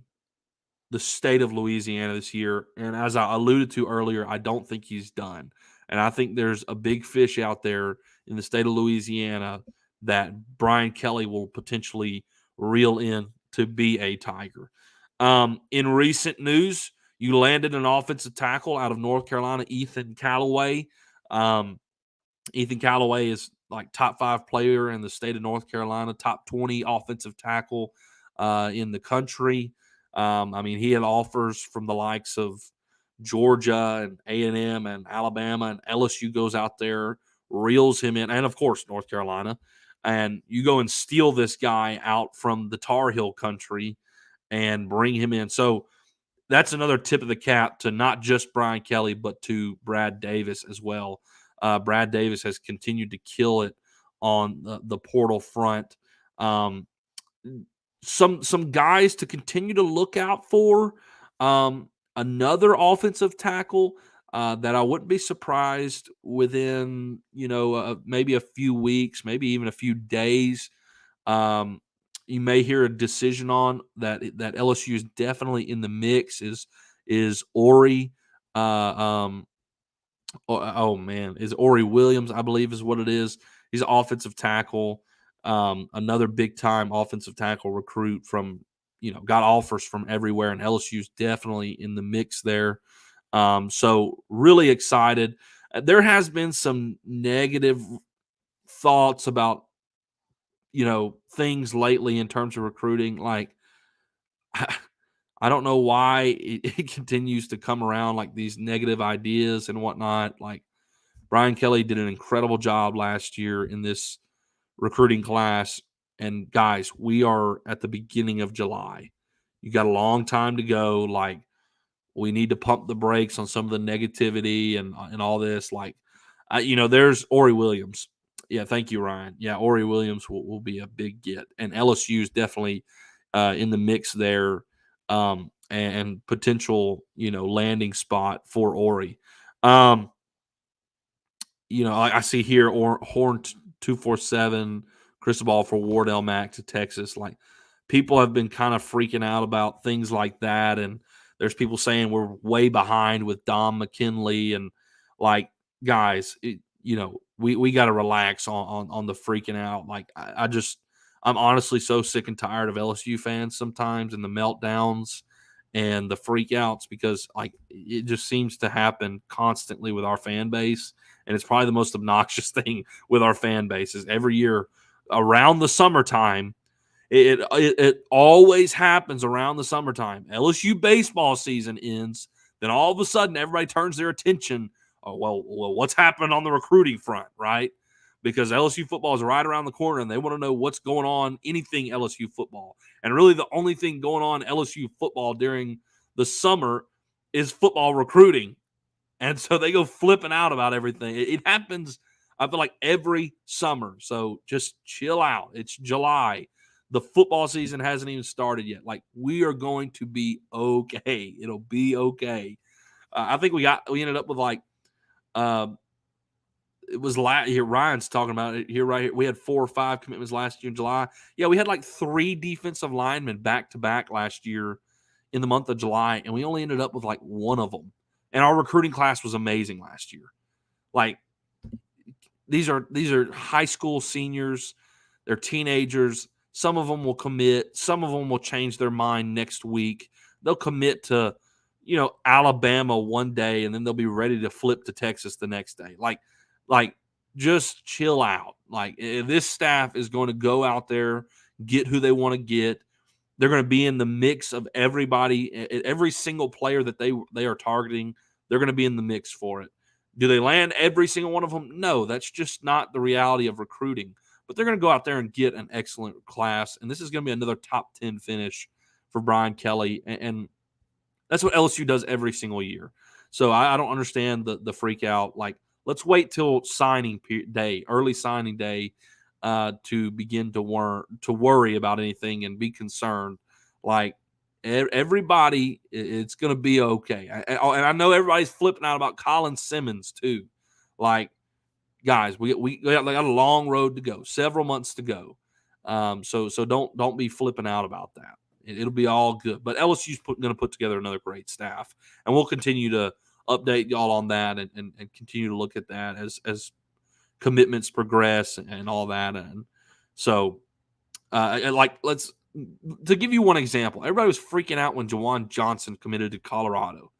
the state of Louisiana this year. And as I alluded to earlier, I don't think he's done. And I think there's a big fish out there in the state of Louisiana that Brian Kelly will potentially reel in to be a Tiger. In recent news, you landed an offensive tackle out of North Carolina, Ethan Callaway. Ethan Callaway is top 5 player in the state of North Carolina, top 20 offensive tackle in the country. I mean, he had offers from the likes of Georgia and A&M and Alabama, and LSU goes out there, reels him in, and of course North Carolina, and you go and steal this guy out from the Tar Heel country and bring him in. So that's another tip of the cap to not just Brian Kelly, but to Brad Davis as well. Brad Davis has continued to kill it on the portal front. Some guys to continue to look out for. Another offensive tackle that I wouldn't be surprised within, maybe a few weeks, maybe even a few days. You may hear a decision on that LSU is definitely in the mix is Ori. Oh man, is Ori Williams, I believe is what it is. He's an offensive tackle, another big time offensive tackle recruit from, got offers from everywhere, and LSU's definitely in the mix there. So really excited. There has been some negative thoughts about, things lately in terms of recruiting. Like, I don't know why it continues to come around, like these negative ideas and whatnot. Like, Brian Kelly did an incredible job last year in this recruiting class. And guys, we are at the beginning of July. You got a long time to go. Like, we need to pump the brakes on some of the negativity and all this. Like, there's Ori Williams. Yeah, thank you, Ryan. Yeah, Ori Williams will be a big get. And LSU is definitely in the mix there, and potential, landing spot for Ori. I see here Horn 247, Cristobal for Wardell Mack to Texas. Like, people have been kind of freaking out about things like that, and there's people saying we're way behind with Dom McKinley, and like, guys, we got to relax on the freaking out. Like, I'm honestly so sick and tired of LSU fans sometimes and the meltdowns and the freak outs, because like it just seems to happen constantly with our fan base. And it's probably the most obnoxious thing with our fan base is every year around the summertime, it always happens around the summertime. LSU baseball season ends, then all of a sudden everybody turns their attention. Oh, well, what's happening on the recruiting front, right? Because LSU football is right around the corner, and they want to know what's going on, anything LSU football. And really, the only thing going on LSU football during the summer is football recruiting. And so they go flipping out about everything. It happens, I feel like, every summer. So just chill out. It's July. The football season hasn't even started yet. Like, we are going to be okay. It'll be okay. I think we ended up with like, it was here. Ryan's talking about it here, right here. We had 4 or 5 commitments last year in July. Yeah, we had like 3 defensive linemen back to back last year in the month of July, and we only ended up with like 1 of them. And our recruiting class was amazing last year. Like, these are high school seniors. They're teenagers. Some of them will commit. Some of them will change their mind next week. They'll commit to, Alabama one day, and then they'll be ready to flip to Texas the next day. Like, just chill out. Like, this staff is going to go out there, get who they want to get. They're going to be in the mix of everybody, every single player that they are targeting. They're going to be in the mix for it. Do they land every single one of them? No, that's just not the reality of recruiting. But they're going to go out there and get an excellent class, and this is going to be another top 10 finish for Brian Kelly, and that's what LSU does every single year. So I don't understand the freak out. Like, let's wait till signing day, early signing day, to begin to worry about anything and be concerned. Like, everybody, it's going to be okay. And I know everybody's flipping out about Colin Simmons too. Like, guys, we got a long road to go, several months to go. So don't be flipping out about that. It'll be all good. But LSU's going to put together another great staff, and we'll continue to update y'all on that and continue to look at that as commitments progress and all that. And so, let's to give you one example. Everybody was freaking out when Jawan Johnson committed to Colorado.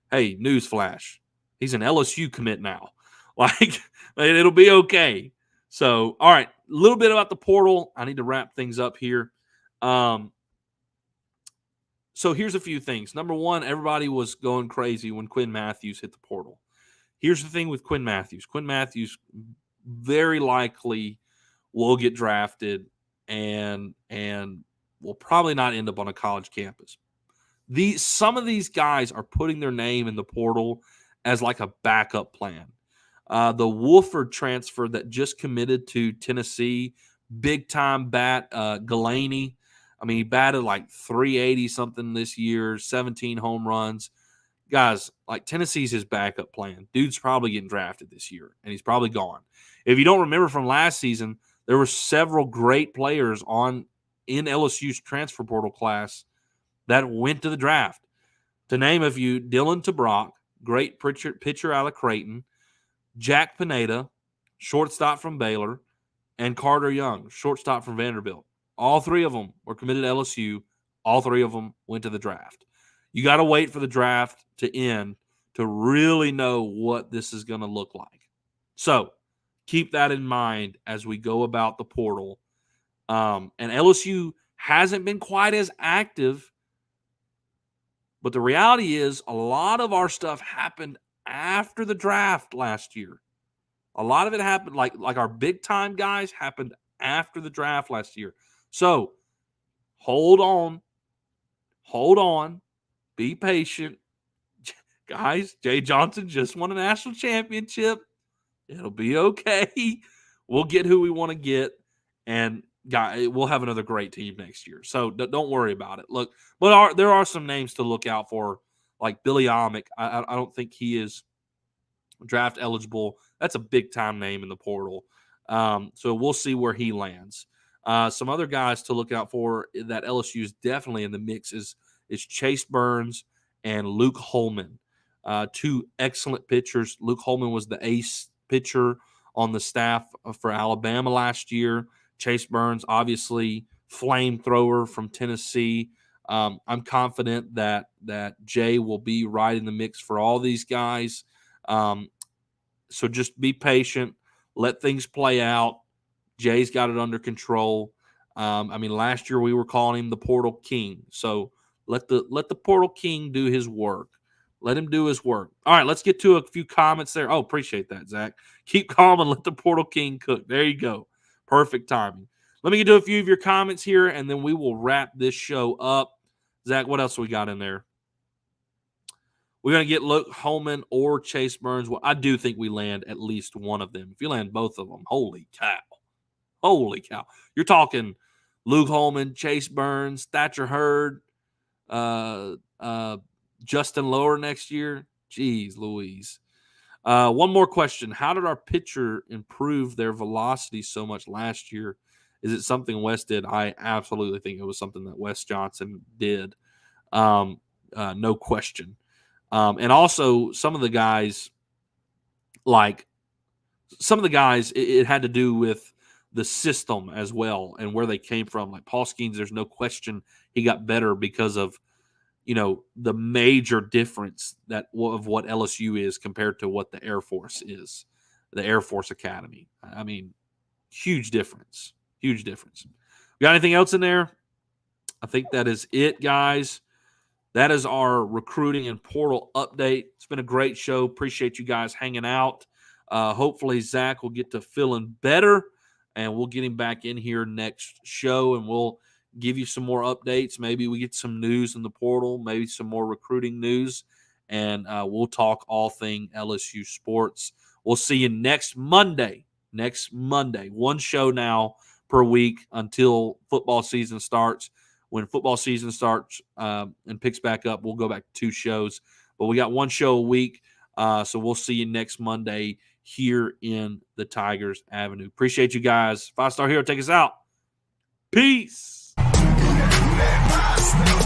Hey, newsflash, he's an LSU commit now. Like, it'll be okay. So, all right, a little bit about the portal. I need to wrap things up here. So here's a few things. Number one, everybody was going crazy when Quinn Matthews hit the portal. Here's the thing with Quinn Matthews. Quinn Matthews very likely will get drafted and will probably not end up on a college campus. Some of these guys are putting their name in the portal as like a backup plan. The Wolford transfer that just committed to Tennessee, big-time bat, Galaney. I mean, he batted like 380 something this year, 17 home runs. Guys, like Tennessee's his backup plan. Dude's probably getting drafted this year, and he's probably gone. If you don't remember from last season, there were several great players in LSU's transfer portal class that went to the draft. To name a few, Dylan Tabrock, great pitcher out of Creighton, Jack Pineda, shortstop from Baylor, and Carter Young, shortstop from Vanderbilt. All three of them were committed to LSU. All three of them went to the draft. You got to wait for the draft to end to really know what this is going to look like. So keep that in mind as we go about the portal. And LSU hasn't been quite as active, but the reality is a lot of our stuff happened after the draft last year. A lot of it happened, like our big-time guys happened after the draft last year. So hold on, be patient. Guys, Jay Johnson just won a national championship. It'll be okay. We'll get who we want to get, and we'll have another great team next year. So don't worry about it. Look, but there are some names to look out for, like Billy Amick. I don't think he is draft eligible. That's a big-time name in the portal. So we'll see where he lands. Some other guys to look out for that LSU is definitely in the mix is Chase Burns and Luke Holman. Two excellent pitchers. Luke Holman was the ace pitcher on the staff for Alabama last year. Chase Burns, obviously, flamethrower from Tennessee. I'm confident that Jay will be right in the mix for all these guys. So just be patient. Let things play out. Jay's got it under control. Last year we were calling him the Portal King. So let the Portal King do his work. Let him do his work. All right, let's get to a few comments there. Oh, appreciate that, Zach. Keep calm and let the Portal King cook. There you go. Perfect timing. Let me get to a few of your comments here, and then we will wrap this show up. Zach, what else we got in there? We're going to get Luke Holman or Chase Burns. Well, I do think we land at least one of them. If you land both of them, holy cow. Holy cow. You're talking Luke Holman, Chase Burns, Thatcher Hurd, Justin Lower next year. Jeez Louise. One more question. How did our pitcher improve their velocity so much last year? Is it something Wes did? I absolutely think it was something that Wes Johnson did. No question. And also some of the guys, it had to do with the system as well and where they came from. Like Paul Skeens, there's no question he got better because of, the major difference of what LSU is compared to what the Air Force is, the Air Force Academy. I mean, huge difference. Huge difference. Got anything else in there? I think that is it, guys. That is our recruiting and portal update. It's been a great show. Appreciate you guys hanging out. Hopefully Zach will get to feeling better, and we'll get him back in here next show, and we'll give you some more updates. Maybe we get some news in the portal, maybe some more recruiting news, and we'll talk all thing LSU sports. We'll see you next Monday. One show now per week until football season starts. When football season starts and picks back up, we'll go back to 2 shows. But we got 1 show a week, so we'll see you next Monday here in the Tigers Avenue. Appreciate you guys. 5-Star Hero, take us out. Peace. That